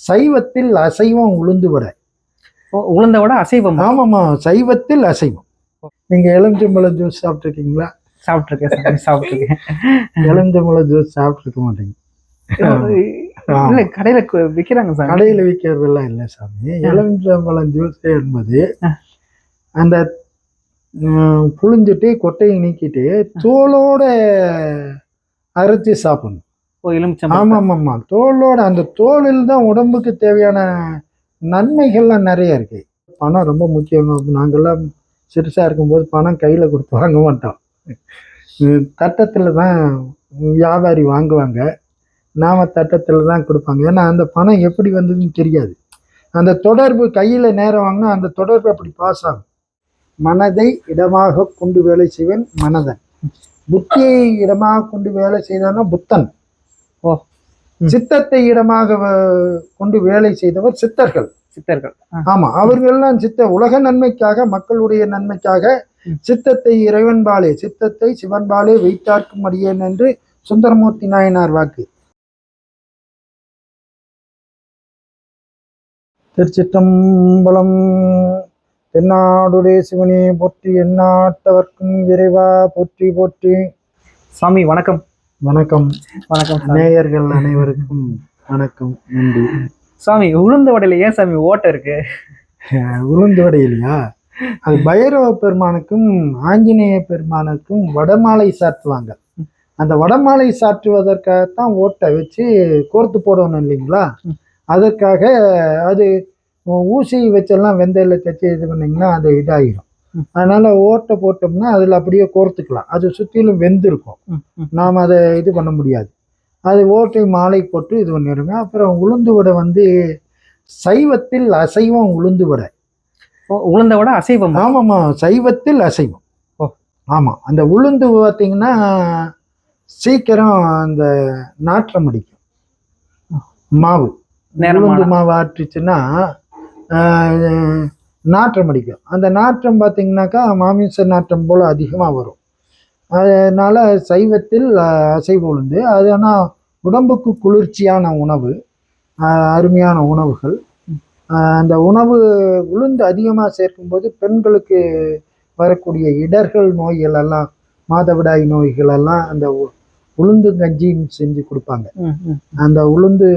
சைவத்தில் அசைவம் உளுந்து வடை. உளுந்த வடை அசைவம்? ஆமாம்மா, சைவத்தில் அசைவம். நீங்க எலுமிச்சம்பழம் ஜூஸ் சாப்பிட்டுருக்கீங்களா? சாப்பிட்டுருக்கேன். எலுமிச்சம்பழம் ஜூஸ் சாப்பிட்டுருக்க மாட்டீங்க. இல்ல, கடையில விற்கிறாங்க சார். கடையில விற்கிறதெல்லாம் இல்லை சாமி. எலுமிச்சம்பழம் ஜூஸ் என்பது அந்த புழிஞ்சிட்டு கொட்டையை நீக்கிட்டு தோலோட அரைச்சி சாப்பிடணும். ஆமாம்மா, தோலோட. அந்த தோலில் தான் உடம்புக்கு தேவையான நன்மைகள்லாம் நிறைய இருக்கு. பணம் ரொம்ப முக்கியம். நாங்கள்லாம் சிறுசா இருக்கும்போது பணம் கையில கொடுத்து வாங்க மாட்டோம். தட்டத்தில் தான் வியாபாரி வாங்குவாங்க, நாம தட்டத்தில் தான் கொடுப்பாங்க. ஏன்னா அந்த பணம் எப்படி வந்ததுன்னு தெரியாது. அந்த தொடர்பு கையில நேரம் வாங்கினா அந்த தொடர்பு அப்படி பாஸ் ஆகும். மனதை இடமாக கொண்டு வேலை செய்வன் மனதன். புத்தியை இடமாக கொண்டு வேலை செய்தவன் புத்தன். சித்தத்தை இடமாக கொண்டு வேலை செய்தவர் சித்தர்கள். ஆமா, அவர்கள்லாம் உலக நன்மைக்காக, மக்களுடைய நன்மைக்காக சித்தத்தை இறைவன்பாலே, சித்தத்தை சிவன்பாலே வைத்தார்க்கும் அடியேன் என்று சுந்தரமூர்த்தி நாயனார் வாக்கு. திருச்சிற்றம்பலம். தென்னாடுடைய சிவனே போற்றி, எந்நாட்டவர்க்கும் இறைவா போற்றி போற்றி. சாமி வணக்கம். வணக்கம். நேயர்கள் அனைவருக்கும் வணக்கம், நன்றி. சாமி, உளுந்த வடையில ஏன் சாமி ஓட்டை இருக்கு? உளுந்து வடையிலையா? அது பைரவ பெருமானுக்கும் ஆஞ்சநேய பெருமானுக்கும் வடமாலை சாற்றுவாங்க. அந்த வடமாலை சாற்றுவதற்காகத்தான் ஓட்டை வச்சு கோர்த்து போடணும் இல்லைங்களா? அதற்காக அது ஊசி வச்செல்லாம் வெந்தையில தைச்சி இது பண்ணிங்கன்னா அது இதாகிடும். அதனால ஓட்டை போட்டோம்னா அதில் அப்படியே கோர்த்துக்கலாம். அது சுற்றிலும் வெந்திருக்கும், நாம் அதை இது பண்ண முடியாது. அது ஓட்டை மாலை போட்டு இது பண்ணிடுங்க. அப்புறம் உளுந்து வடை சைவத்தில் அசைவம் உளுந்து வடை. உளுந்த வடை அசைவம்? ஆமாம்மா, சைவத்தில் அசைவம். ஆமாம், அந்த உளுந்து பார்த்தீங்கன்னா சீக்கிரம் அந்த நாற்றம் அடிக்கும். மாவு உளுந்து மாவு ஆற்றுச்சுன்னா நாற்றம் அடிக்கும். அந்த நாற்றம் பார்த்தீங்கன்னாக்கா மாமிச நாற்றம் போல் அதிகமாக வரும். அதனால சைவத்தில் அசைவ உளுந்து. அது ஆனால் உடம்புக்கு குளிர்ச்சியான உணவு, அருமையான உணவுகள். அந்த உணவு உளுந்து அதிகமாக சேர்க்கும்போது பெண்களுக்கு வரக்கூடிய இடர்கள் நோய்கள் எல்லாம், மாதவிடாய் நோய்கள் எல்லாம் அந்த உளுந்து கஞ்சியும் செஞ்சு கொடுப்பாங்க. அந்த உளுந்து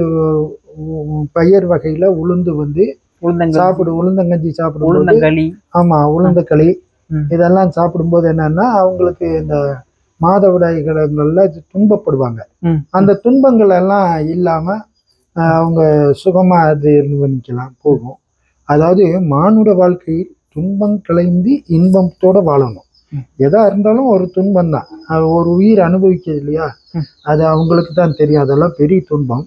பயிர் வகையில உளுந்து உளுந்தங்கஞ்சி சாப்பிடும்போது, ஆமா, உளுந்த களி இதெல்லாம் சாப்பிடும்போது என்னன்னா அவங்களுக்கு இந்த மாதவிடாய் கடங்கள்ல துன்பப்படுவாங்க. அந்த துன்பங்கள் எல்லாம் இல்லாம அவங்க சுகமா அது பண்ணிக்கலாம், போகும். அதாவது மானுட வாழ்க்கையில் துன்பம் கலைந்து இன்பத்தோட வாழணும். எதா இருந்தாலும் ஒரு துன்பம் தான், ஒரு உயிர் அனுபவிக்கிறது இல்லையா? அது அவங்களுக்கு தான் தெரியும், அதெல்லாம் பெரிய துன்பம்.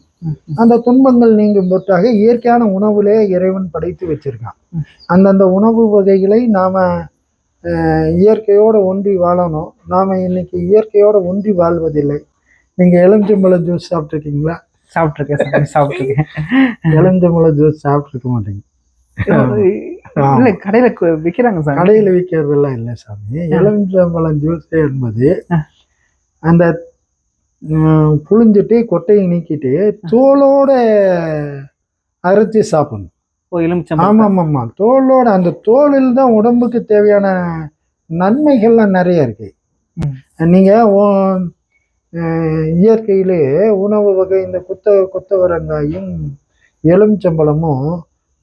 அந்த துன்பங்கள் நீங்கும் பொருட்டாக இயற்கையான உணவுலே இறைவன் படைத்து வச்சிருக்கான். அந்தந்த உணவு வகைகளை நாம இயற்கையோட ஒன்றி வாழணும். நாம இன்னைக்கு இயற்கையோட ஒன்றி வாழ்வதில்லை. நீங்க எலுமிச்சம்பழம் ஜூஸ் சாப்பிட்டுருக்கீங்களா? சாப்பிட்டுருக்கேன். எலுமிச்சம்பழம் ஜூஸ் சாப்பிட்டுருக்க மாட்டீங்க. இல்ல, கடையில விற்கிறாங்க சார். கடையில விற்கிறதெல்லாம் இல்லை சாமி. எலுமிச்சம்பழம் ஜூஸ் என்பது அந்த புழிஞ்சிட்டு கொட்டையை நீக்கிட்டு தோலோட அரைச்சி சாப்பிடணும். ஆமாம்மா, தோலோட. அந்த தோலில் தான் உடம்புக்கு தேவையான நன்மைகள்லாம் நிறைய இருக்கு. நீங்க இயற்கையிலே உணவு வகை இந்த கொத்தவரங்காயும் எலுமிச்சம்பழமும்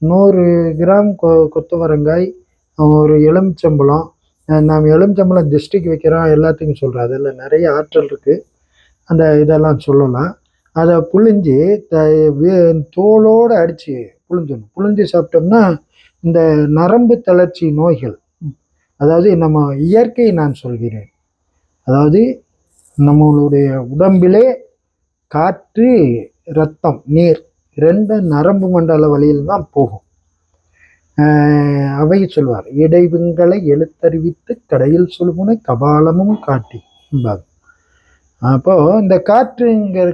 100 கிராம் கொத்தவரங்காய், ஒரு எலுமிச்சம்பழம். நாம் எலுமிச்சம்பழம் டிஸ்ட்ரிக் வைக்கிறோம், எல்லாத்துக்கும் சொல்கிறோம். அதில் நிறைய ஆற்றல் இருக்குது, அந்த இதெல்லாம் சொல்லலாம். அதை புழிஞ்சி தோலோடு அடித்து புழிஞ்சிடணும். புழிஞ்சி சாப்பிட்டோம்னா இந்த நரம்பு தளர்ச்சி நோய்கள், அதாவது நம்ம இயற்கை நான் சொல்கிறேன், அதாவது நம்மளுடைய உடம்பிலே காற்று, இரத்தம், நீர் ரெண்டு நரம்பு மண்டல வழியில் தான் போகும். அவை சொல்வார், இடைவிங்களை எழுத்தறிவித்து கடையில் சொல்முனை கபாலமும் காட்டி என்பாங்க. அப்போ இந்த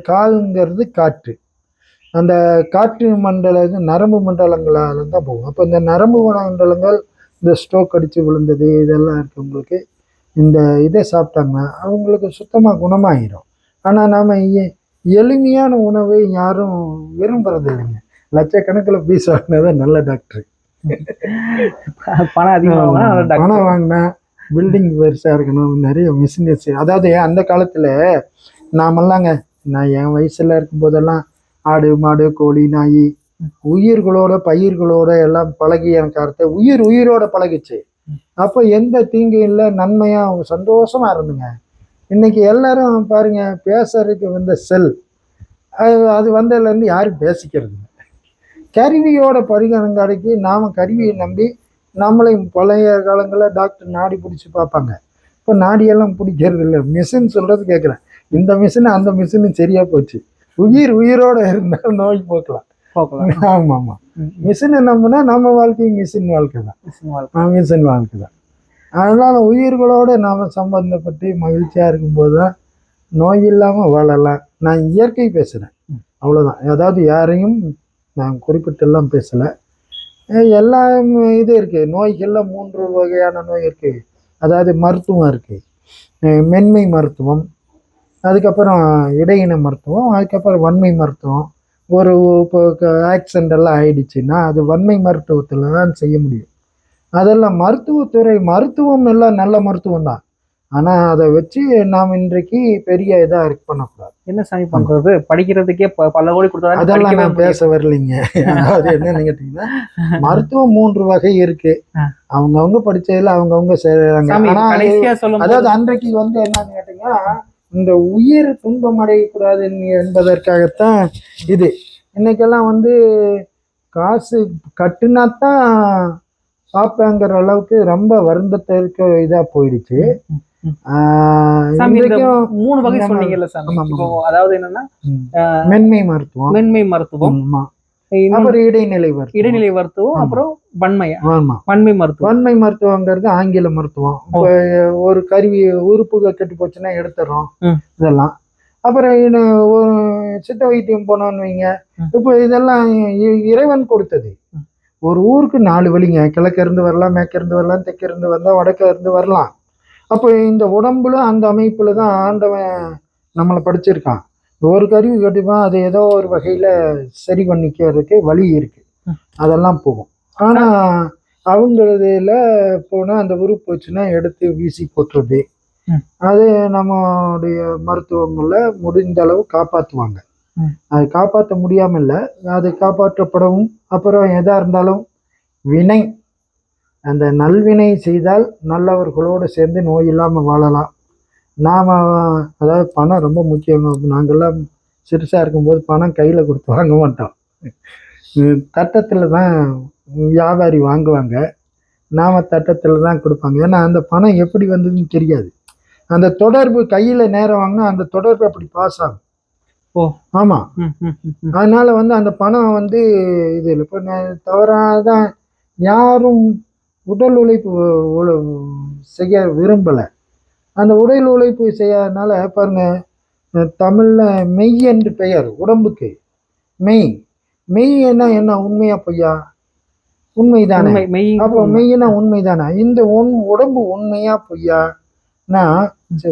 காலுங்கிறது காற்று, அந்த காற்று நரம்பு மண்டலங்களால தான் போகும். அப்போ இந்த நரம்பு மண்டலங்கள், இந்த ஸ்ட்ரோக் அடித்து விழுந்தது இதெல்லாம் இருக்கவங்களுக்கு இந்த இதை சாப்பிட்டாங்கன்னா அவங்களுக்கு சுத்தமாக குணமாகிடும். ஆனால் நாம் எளிமையான உணவை யாரும் விரும்புறது இல்லைங்க. லட்சக்கணக்கில் ஃபீஸ் வாங்கினதான் நல்ல டாக்டர். பணம் அதிகமாக பணம் வாங்கினா பில்டிங் பெருசாக இருக்கணும், நிறைய மிஷினரிஸ். அதாவது அந்த காலத்தில் நாமெல்லாங்க, நான் என் வயசில் இருக்கும்போதெல்லாம் ஆடு மாடு கோழி நாய் உயிர்களோட பயிர்களோட எல்லாம் பழகி எனக்கு அர்த்த உயிரோட பழகிச்சு. அப்போ எந்த தீங்கும் இல்லை, நன்மையாக சந்தோஷமாக இருந்துங்க. இன்னைக்கு எல்லாரும் பாருங்க, பேசுறதுக்கு வந்த செல் அது வந்ததுலேருந்து யாரும் பேசிக்கிறது இல்லை. கருவியோட பரிகணங்காடைக்கு நாம் கருவியை நம்பி நம்மளையும் பழைய காலங்களில் டாக்டர் நாடி பிடிச்சி பார்ப்பாங்க. இப்போ நாடியெல்லாம் பிடிக்கிறது இல்லை, மிஷின் சொல்கிறது கேட்குறேன். இந்த மிஷின் அந்த மிஷினும் சரியாக போச்சு. உயிரோட இருந்தால் நோய் போக்கலாம். ஆமாம் ஆமாம். மிஷின் என்னம்னா நம்ம வாழ்க்கை மிஷின் வாழ்க்கை தான். மிஷின் வாழ்க்கை தான். அதனால் உயிர்களோடு நாம் சம்பந்தப்பட்டு மகிழ்ச்சியாக இருக்கும்போது தான் நோய் இல்லாமல் வாழலாம். நான் இயற்கை பேசுகிறேன், அவ்வளோதான். அதாவது யாரையும் நான் குறிப்பிட்டெல்லாம் பேசலை. எல்லாம் இது இருக்குது. நோய்களில் 3 வகையான நோய் இருக்குது. அதாவது மருத்துவம் இருக்குது, மென்மை மருத்துவம், அதுக்கப்புறம் இடையின மருத்துவம், அதுக்கப்புறம் வன்மை மருத்துவம். ஒரு இப்போ ஆக்சிடென்ட் எல்லாம் ஆயிடுச்சுன்னா அது வன்மை மருத்துவத்தில் தான் செய்ய முடியும். அதெல்லாம் மருத்துவத்துறை மருத்துவம் எல்லாம் நல்ல மருத்துவம் தான். ஆனால் அதை வச்சு நாம் இன்றைக்கு பெரிய இதாக இருக்கு பண்ணக்கூடாது. என்ன சாமி பண்ணுறது? படிக்கிறதுக்கே பல கோடி கொடுத்தா அதெல்லாம் நான் பேச வரலைங்க. அதாவது என்னன்னு கேட்டிங்கன்னா, மருத்துவம் 3 வகை இருக்கு. அவங்கவுங்க படிச்சதுல அவங்கவுங்க செய்யறாங்க. அதாவது அன்றைக்கு என்னன்னு கேட்டீங்கன்னா, இந்த உயிர் துன்பம் அடையக்கூடாது என்பதற்காகத்தான் இது. இன்னைக்கெல்லாம் காசு கட்டுனாத்தான் பார்ப்பேங்கிற அளவுக்கு ரொம்ப வருந்தத்திற்கு இதாக போயிடுச்சு. 3 வகை சொன்னீங்கல்ல சார். அதாவது என்னன்னா, மென்மை மருத்துவம், அப்புறம் இடைநிலை மருத்துவம், அப்புறம் வன்மை மருத்துவங்கிறது ஆங்கில மருத்துவம். ஒரு கருவி உறுப்புகள் கெட்டு போச்சுன்னா எடுத்துறோம் இதெல்லாம். அப்புறம் ஒரு சித்த வைத்தியம் போனோன்னு வைங்க. இப்போ இதெல்லாம் இறைவன் கொடுத்தது. ஒரு ஊருக்கு 4 வழிங்க. கிழக்க இருந்து வரலாம், மேற்க இருந்து வரலாம், தெற்க இருந்து வரலாம், வடக்க இருந்து வரலாம். அப்போ இந்த உடம்புல அந்த அமைப்புல தான் ஆண்டவன் நம்மளை படிச்சிருக்கான். ஒரு கருவி கட்டிப்பான், அது ஏதோ ஒரு வகையில சரி பண்ணிக்கிறதுக்கு வழி இருக்கு, அதெல்லாம் போகும். ஆனா அவங்களதுல போனா அந்த உறுப்பு வச்சுன்னா எடுத்து வீசி போட்டுறது. அது நம்மளுடைய மருத்துவங்கள்ல முடிந்த அளவு காப்பாற்றுவாங்க. அது காப்பாற்ற முடியாம இல்லை, அது காப்பாற்றப்படவும். அப்புறம் எதா இருந்தாலும் வினை, அந்த நல்வினை செய்தால் நல்லவர்களோடு சேர்ந்து நோய் இல்லாமல் வாழலாம். நாம் அதாவது பணம் ரொம்ப முக்கியம். நாங்கள்லாம் சிறுசாக இருக்கும்போது பணம் கையில் கொடுத்து வாங்க மாட்டோம், தட்டத்தில் தான் வியாபாரி வாங்குவாங்க, நாம் தட்டத்தில் தான் கொடுப்பாங்க. ஏன்னா அந்த பணம் எப்படி வந்ததுன்னு தெரியாது. அந்த தொடர்பு கையில் நேரம் வாங்கினா அந்த தொடர்பு அப்படி பாஸ் ஆகும். ஆமாம். அதனால அந்த பணம் இது இல்லை. இப்போ தவறாதான் யாரும் உடல் உழைப்பு செய்ய விரும்பலை. அந்த உடல் உழைப்பு செய்யாதனால பாருங்க, தமிழில் மெய் என்று பெயர் உடம்புக்கு. மெய் என்ன உண்மையா பொய்யா? உண்மைதானே. அப்போ மெய்னா உண்மைதானே. இந்த உடம்பு உண்மையா பொய்யா?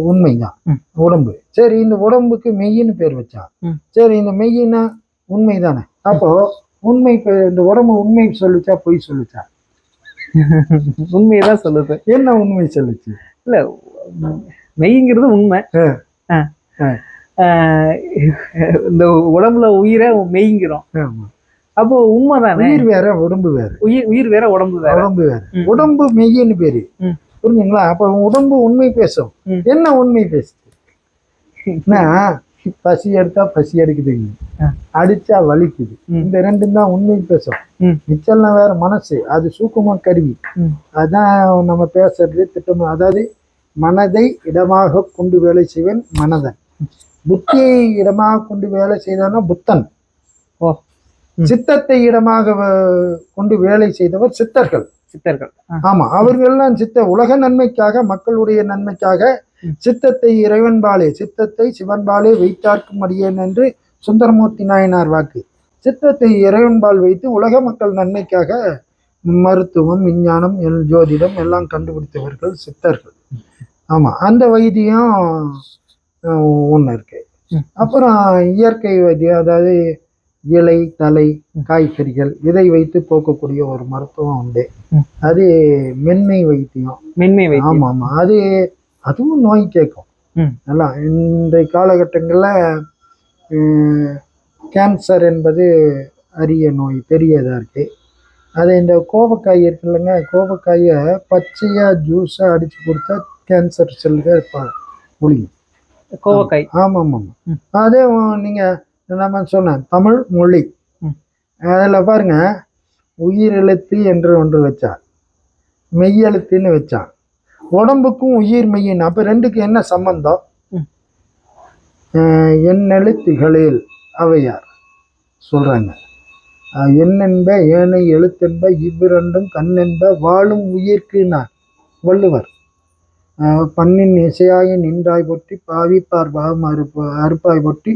உண்மைதான் உடம்பு. சரி, இந்த உடம்புக்கு மெய்யின்னு பேர் வச்சான். சரி, இந்த மெய்யினா உண்மைதானே. அப்போ உண்மை, இந்த உடம்பு உண்மை சொல்லிச்சா பொய் சொல்லிச்சா? உண்மையதான் சொல்லுது. என்ன உண்மை சொல்லுச்சு? இல்ல, மெய்ங்கிறது உண்மை. இந்த உடம்புல உயிரை மெய்ங்கிறோம். அப்போ உண்மைதானே. உயிர் வேற உடம்பு வேற. உயிர் வேற உடம்பு வேற. உடம்பு மெய்யின்னு பேரு, புரிஞ்சுங்களா? அப்ப உடம்பு உண்மை பேசும். என்ன உண்மை பேசுது? பசி எடுத்தா பசி எடுக்குதுங்க, அடிச்சா வலிக்குது. இந்த 2 தான் உண்மை பேசும். மிச்சம்லாம் வேற மனசு, அது சூக்கும கருவி. அதான் நம்ம பேசுறது திட்டம். அதாவது மனதை இடமாக கொண்டு வேலை செய்வன் மனதன், புத்தியை இடமாக கொண்டு வேலை செய்தான்னா புத்தன், சித்தத்தை இடமாக கொண்டு வேலை செய்தவர் சித்தர்கள். ஆமா, அவர்கள்லாம் உலக நன்மைக்காக, மக்களுடைய நன்மைக்காக சித்தத்தை இறைவன்பாலே, சித்தத்தை சிவன்பாலே வைத்தார்க்கும் அடியேன் என்று சுந்தரமூர்த்தி நாயனார் வாக்கு. சித்தத்தை இறைவன்பால் வைத்து உலக மக்கள் நன்மைக்காக மருத்துவம், விஞ்ஞானம், ஜோதிடம் எல்லாம் கண்டுபிடித்தவர்கள் சித்தர்கள். ஆமா, அந்த வைத்தியம் ஒன்று இருக்கு. அப்புறம் இயற்கை வைத்தியம், அதாவது இலை தலை காய்கறிகள் இதை வைத்து போக்கக்கூடிய ஒரு மருத்துவம் உண்டு. அது மென்மை வைத்தியம். மென்மை வைத்தியம். ஆமா ஆமா, அதுவும் நோய் கேட்கும். நல்லா இன்றைய காலகட்டங்களில் கேன்சர் என்பது அரிய நோய், பெரியதாக இருக்கு. அது இந்த கோவக்காய் இருக்கு இல்லைங்க, கோவக்காயை பச்சையாக ஜூஸாக அடித்து கொடுத்தா கேன்சர் செல்கள் ஒழியும். கோவக்காய். ஆமாம் ஆமாம். அதே நீங்கள் நம்ம சொன்ன தமிழ் மொழி, அதில் பாருங்க, உயிரெழுத்து என்று ஒன்று வச்சார், மெய்யெழுத்துன்னு வச்சான். உடம்புக்கும் உயிர் மெய்யின், அப்போ ரெண்டுக்கு என்ன சம்பந்தம்? எண்ணெழுத்துகளில் அவையார் சொல்றாங்க, எண்ணென்ப ஏனை எழுத்தென்ப இவ்விரண்டும் கண்ணென்ப வாழும் உயிர்க்கு நான் வள்ளுவர். பண்ணின் இசையாகி நின்றாய் பொட்டி பாவிப்பார் பாவம் அறுப்பாய் பொட்டி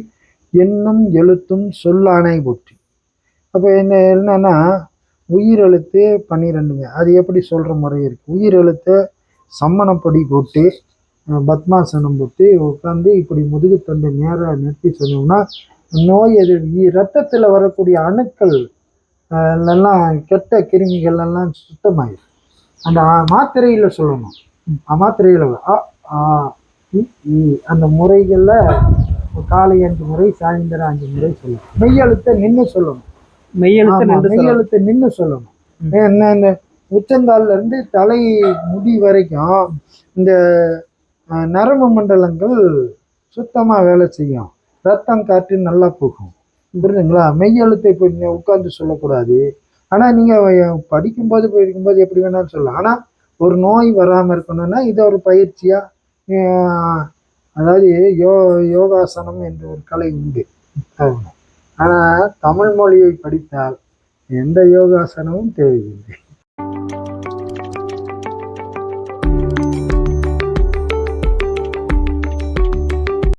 எண்ணும் எழுத்தும் சொல்லானை பொட்டி. அப்போ என்னன்னா உயிரெழுத்து 12ங்க. அது எப்படி சொல்கிற முறை இருக்குது. உயிரெழுத்தை சம்மணப்பொடி போட்டு பத்மாசனம் போட்டு உட்காந்து இப்படி முதுகுத்தண்டை நேராக நிறுத்தி சொன்னோம்னா நோய் ரத்தத்தில் வரக்கூடிய அணுக்கள் எல்லாம் கெட்ட கிருமிகள் எல்லாம் சுத்தமாயிடும். அந்த மாத்திரையில் சொல்லணும், மாத்திரையில் அந்த முறைகளில் காலை 5 முறை சாயந்தரம் 5 முறை சொல்லணும். மெய்யெழுத்தை நின்று சொல்லணும். மெய்யெழுத்தை நின்று சொல்லணும். என்ன, இந்த உச்சங்கால்ல இருந்து தலை முடி வரைக்கும் இந்த நரம்பு மண்டலங்கள் சுத்தமா வேலை செய்யும், ரத்தம் காற்று நல்லா போகும். புரியுதுங்களா? மெய்யெழுத்தை இப்போ உட்கார்ந்து சொல்லக்கூடாது. ஆனா நீங்க படிக்கும்போது போயிருக்கும்போது எப்படி வேணாலும் சொல்லலாம். ஆனா ஒரு நோய் வராம இருக்கணும்னா இதை ஒரு பயிற்சியா, அதாவது யோகாசனம் என்ற ஒரு கலை உண்டு. ஆனா தமிழ் மொழியை படித்தால் எந்த யோகாசனமும் தேவையில்லை.